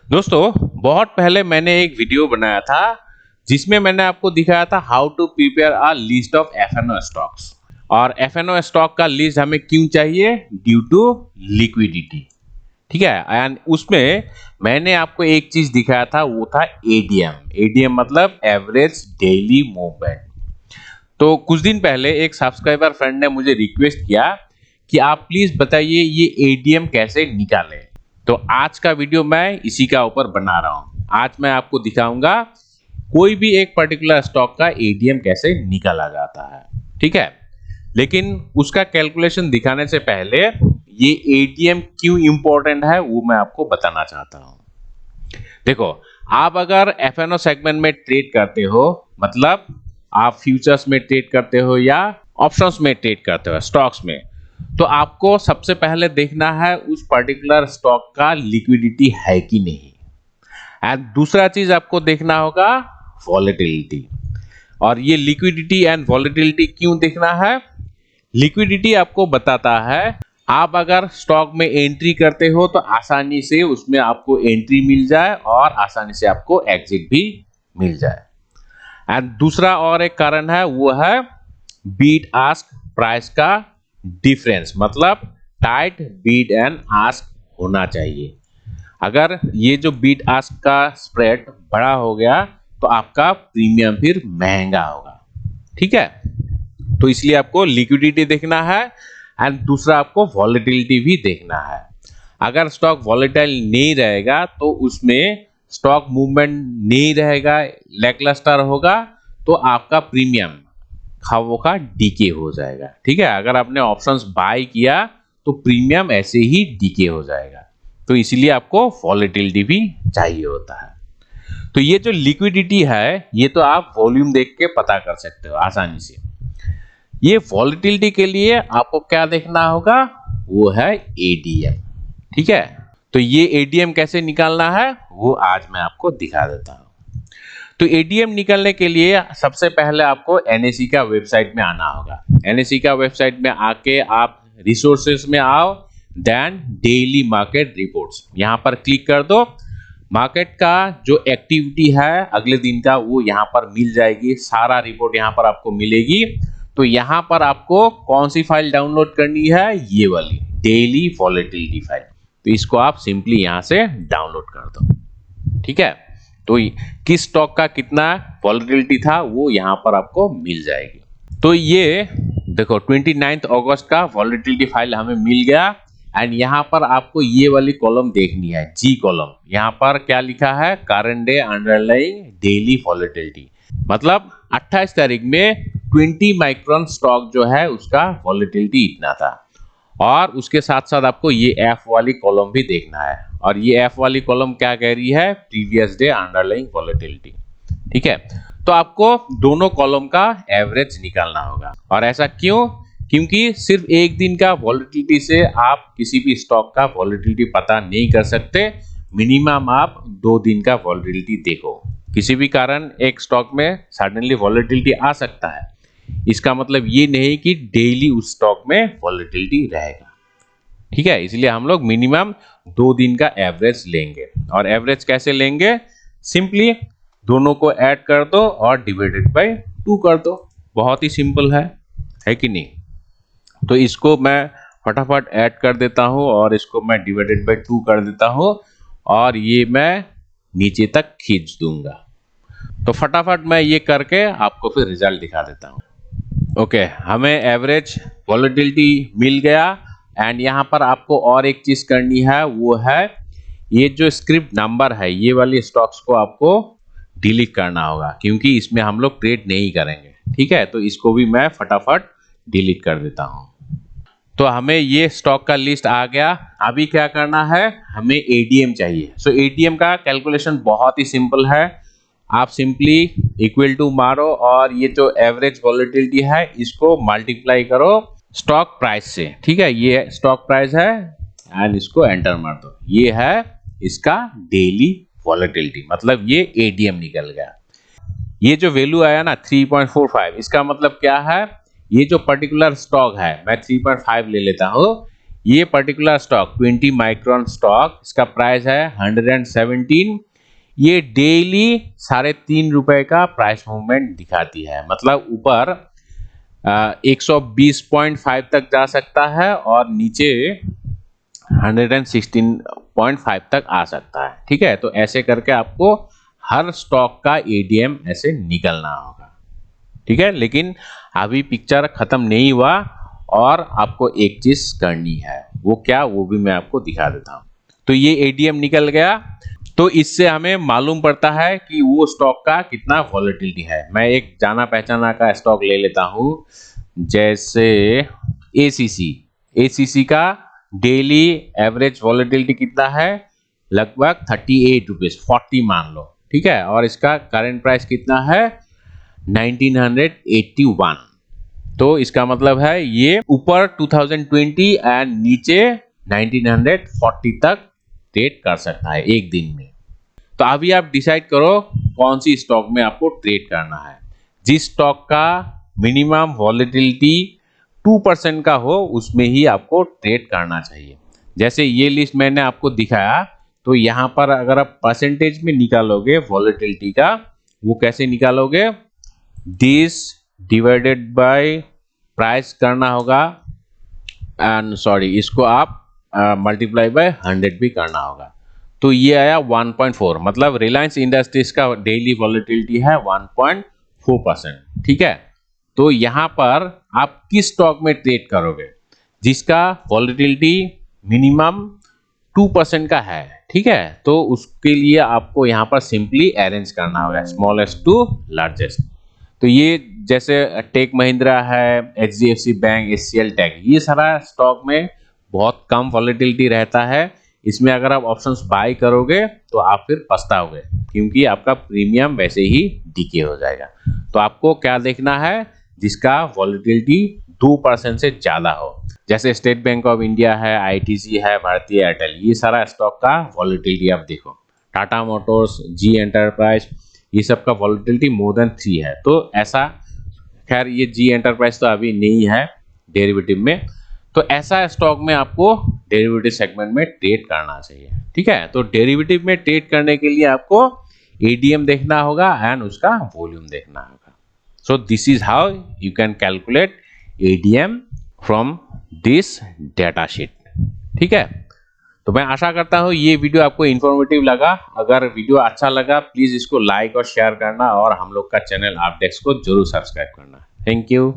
दोस्तों, बहुत पहले मैंने एक वीडियो बनाया था जिसमें मैंने आपको दिखाया था how to prepare a list of FNO stocks. और एफएनओ स्टॉक का लिस्ट हमें क्यों चाहिए? Due to liquidity. ठीक है। एंड उसमें मैंने आपको एक चीज दिखाया था, वो था एडीएम। एडीएम मतलब एवरेज डेली मूवमेंट। तो कुछ दिन पहले एक सब्सक्राइबर फ्रेंड ने मुझे रिक्वेस्ट किया कि आप प्लीज बताइए ये एडीएम कैसे निकालें। तो आज का वीडियो मैं इसी का ऊपर बना रहा हूं। आज मैं आपको दिखाऊंगा कोई भी एक पर्टिकुलर स्टॉक का एडीएम कैसे निकाला जाता है। ठीक है। लेकिन उसका कैलकुलेशन दिखाने से पहले ये एडीएम क्यों इंपॉर्टेंट है वो मैं आपको बताना चाहता हूं। देखो, आप अगर एफएनओ सेगमेंट में ट्रेड करते हो, मतलब आप फ्यूचर्स में ट्रेड करते हो या ऑप्शंस में ट्रेड करते हो, स्टॉक्स में, तो आपको सबसे पहले देखना है उस पर्टिकुलर स्टॉक का लिक्विडिटी है कि नहीं। एंड दूसरा चीज आपको देखना होगा वॉलेटिलिटी। और ये लिक्विडिटी एंड वॉलेटिलिटी क्यों देखना है? लिक्विडिटी आपको बताता है आप अगर स्टॉक में एंट्री करते हो तो आसानी से उसमें आपको एंट्री मिल जाए और आसानी से आपको एग्जिट भी मिल जाए। एंड दूसरा और एक कारण है, वो है बीट आस्क प्राइस का डिफरेंस, मतलब टाइट बीट एंड आस्क होना चाहिए। अगर ये जो बीट आस्क का स्प्रेड बड़ा हो गया तो आपका प्रीमियम फिर महंगा होगा। ठीक है। तो इसलिए आपको लिक्विडिटी देखना है एंड दूसरा आपको वॉलेटिलिटी भी देखना है। अगर स्टॉक वॉलेटाइल नहीं रहेगा तो उसमें स्टॉक मूवमेंट नहीं रहेगा, लैकलस्टर होगा, तो आपका प्रीमियम खाओ का डीके हो जाएगा। ठीक है। अगर आपने ऑप्शंस बाय किया तो प्रीमियम ऐसे ही डीके हो जाएगा। तो इसलिए आपको वॉलेटिलिटी भी चाहिए होता है। तो ये जो लिक्विडिटी है ये तो आप वॉल्यूम देख के पता कर सकते हो आसानी से। ये वॉलेटिलिटी के लिए आपको क्या देखना होगा? वो है एडीएम। ठीक है। तो ये एडीएम कैसे निकालना है वो आज मैं आपको दिखा देता हूं। तो एडीएम निकालने के लिए सबसे पहले आपको एनएसई का वेबसाइट में आना होगा। एनएसई का वेबसाइट में आके आप रिसोर्सेस में आओ, देन डेली मार्केट रिपोर्ट्स, यहां पर क्लिक कर दो। मार्केट का जो एक्टिविटी है अगले दिन का वो यहां पर मिल जाएगी, सारा रिपोर्ट यहां पर आपको मिलेगी। तो यहां पर आपको कौन सी फाइल डाउनलोड करनी है? ये वाली डेली वॉलेटिलिटी फाइल। तो इसको आप सिंपली यहां से डाउनलोड कर दो। ठीक है। तो किस स्टॉक का कितना वॉलेटिलिटी था वो यहां पर आपको मिल जाएगी। तो ये देखो 29 अगस्त का वॉलेटिलिटी फाइल हमें मिल गया। एंड यहां पर आपको ये वाली कॉलम देखनी है, जी कॉलम। यहां पर क्या लिखा है? Current day underlying daily volatility, मतलब 28 तारीख में 20 माइक्रोन स्टॉक जो है उसका वॉलेटिलिटी इतना था। और उसके साथ साथ आपको ये एफ वाली कॉलम भी देखना है। और ये एफ वाली कॉलम क्या कह रही है? Previous day underlying volatility. ठीक है। तो आपको दोनों कॉलम का एवरेज निकालना होगा। और ऐसा क्यों? क्योंकि सिर्फ एक दिन का वॉलेटिलिटी से आप किसी भी स्टॉक का वॉलेटिलिटी पता नहीं कर सकते। मिनिमम आप 2 दिन का वॉलेटिलिटी देखो। किसी भी कारण एक स्टॉक में सडनली वॉलेटिलिटी आ सकता है, इसका मतलब ये नहीं कि डेली उस स्टॉक में वॉलेटिलिटी रहेगा। ठीक है। इसलिए हम लोग मिनिमम 2 दिन का एवरेज लेंगे। और एवरेज कैसे लेंगे? सिंपली दोनों को ऐड कर दो और डिवाइडेड बाय 2 कर दो। बहुत ही सिंपल है कि नहीं? तो इसको मैं फटाफट ऐड कर देता हूं और इसको मैं डिवाइडेड बाय 2 कर देता हूं और ये मैं नीचे तक खींच दूंगा। तो फटाफट मैं ये करके आपको फिर रिजल्ट दिखा देता हूं। ओके, हमें एवरेज वॉलेटिलिटी मिल गया। एंड यहां पर आपको और एक चीज करनी है, वो है ये जो स्क्रिप्ट नंबर है, ये वाली स्टॉक्स को आपको डिलीट करना होगा क्योंकि इसमें हम लोग ट्रेड नहीं करेंगे। ठीक है। तो इसको भी मैं फटाफट डिलीट कर देता हूं। तो हमें ये स्टॉक का लिस्ट आ गया। अभी क्या करना है? हमें एडीएम चाहिए। सो एडीएम का कैलकुलेशन बहुत ही सिंपल है। आप सिंपली इक्वल टू मारो और ये जो एवरेज वॉलेटिलिटी है इसको मल्टीप्लाई करो स्टॉक प्राइस से। ठीक है। ये स्टॉक प्राइस है एंड इसको एंटर मार दो। ये है इसका डेली वॉलेटिलिटी, मतलब ये एडीएम निकल गया। ये जो वैल्यू आया ना 3.45, इसका मतलब क्या है? ये जो पर्टिकुलर स्टॉक है, मैं 3.5 ले लेता हूं, ये पर्टिकुलर स्टॉक 20 माइक्रोन स्टॉक, इसका प्राइस है 117। ये डेली 3.5 रुपए का प्राइस मूवमेंट दिखाती है, मतलब ऊपर 120.5 तक जा सकता है और नीचे 116.5 तक आ सकता है। ठीक है, तो ऐसे करके आपको हर स्टॉक का एडीएम ऐसे निकलना होगा। ठीक है, लेकिन अभी पिक्चर खत्म नहीं हुआ और आपको एक चीज करनी है, वो क्या, वो भी मैं आपको दिखा देता हूं। तो ये एडीएम निकल गया, तो इससे हमें मालूम पड़ता है कि वो स्टॉक का कितना वॉलेटिलिटी है। मैं एक जाना पहचाना का स्टॉक ले लेता हूं, जैसे एसीसी का डेली एवरेज वॉलेटिलिटी कितना है, लगभग 38 रुपीज 40 मान लो। ठीक है, और इसका करंट प्राइस कितना है 1981। तो इसका मतलब है ये ऊपर 2020 एंड नीचे 1940 तक ट्रेड कर सकता है एक दिन में। तो अभी आप डिसाइड करो कौन सी स्टॉक में आपको ट्रेड करना है। जिस स्टॉक का मिनिमम वॉलेटिलिटी 2% का हो उसमें ही आपको ट्रेड करना चाहिए। जैसे ये लिस्ट मैंने आपको दिखाया, तो यहाँ पर अगर आप परसेंटेज में निकालोगे वॉलेटिलिटी का, वो कैसे निकालोगे, दिस डिवाइडेड बाय प्राइस करना होगा एंड इसको आप मल्टीप्लाई बाय 100 भी करना होगा। तो ये आया 1.4, मतलब रिलायंस इंडस्ट्रीज का डेली वॉलेटिलिटी है 1.4%। ठीक है, तो यहाँ पर आप किस स्टॉक में ट्रेड करोगे जिसका वॉलेटिलिटी मिनिमम 2% का है। ठीक है, तो उसके लिए आपको यहाँ पर सिंपली अरेंज करना होगा स्मॉलेस्ट टू लार्जेस्ट। तो ये जैसे टेक महिंद्रा है, एचडीएफसी बैंक, एचसीएल टेक, ये सारा स्टॉक में बहुत कम वॉलेटिलिटी रहता है। इसमें अगर आप ऑप्शंस बाय करोगे तो आप फिर पछताओगे, क्योंकि आपका प्रीमियम वैसे ही डीके हो जाएगा। तो आपको क्या देखना है, जिसका वॉलेटिलिटी 2% से ज्यादा हो, जैसे स्टेट बैंक ऑफ इंडिया है, आईटीसी है, भारतीय एयरटेल, ये सारा स्टॉक का वॉलेटिलिटी आप देखो। टाटा मोटर्स, जी एंटरप्राइज, ये सब का वॉलेटिलिटी मोर देन 3 है। तो ऐसा, खैर ये जी एंटरप्राइज तो अभी नहीं है डेरिवेटिव में, तो ऐसा स्टॉक में आपको डेरिवेटिव सेगमेंट में ट्रेड करना चाहिए। ठीक है, तो डेरिवेटिव में ट्रेड करने के लिए आपको एडीएम देखना होगा एंड उसका वॉल्यूम देखना होगा। So this is how you can calculate ADM from this data sheet. ठीक है, तो मैं आशा करता हूँ ये वीडियो आपको इन्फॉर्मेटिव लगा। अगर वीडियो अच्छा लगा प्लीज इसको लाइक और शेयर करना और हम लोग का चैनल अपडेट्स को जरूर सब्सक्राइब करना। Thank you.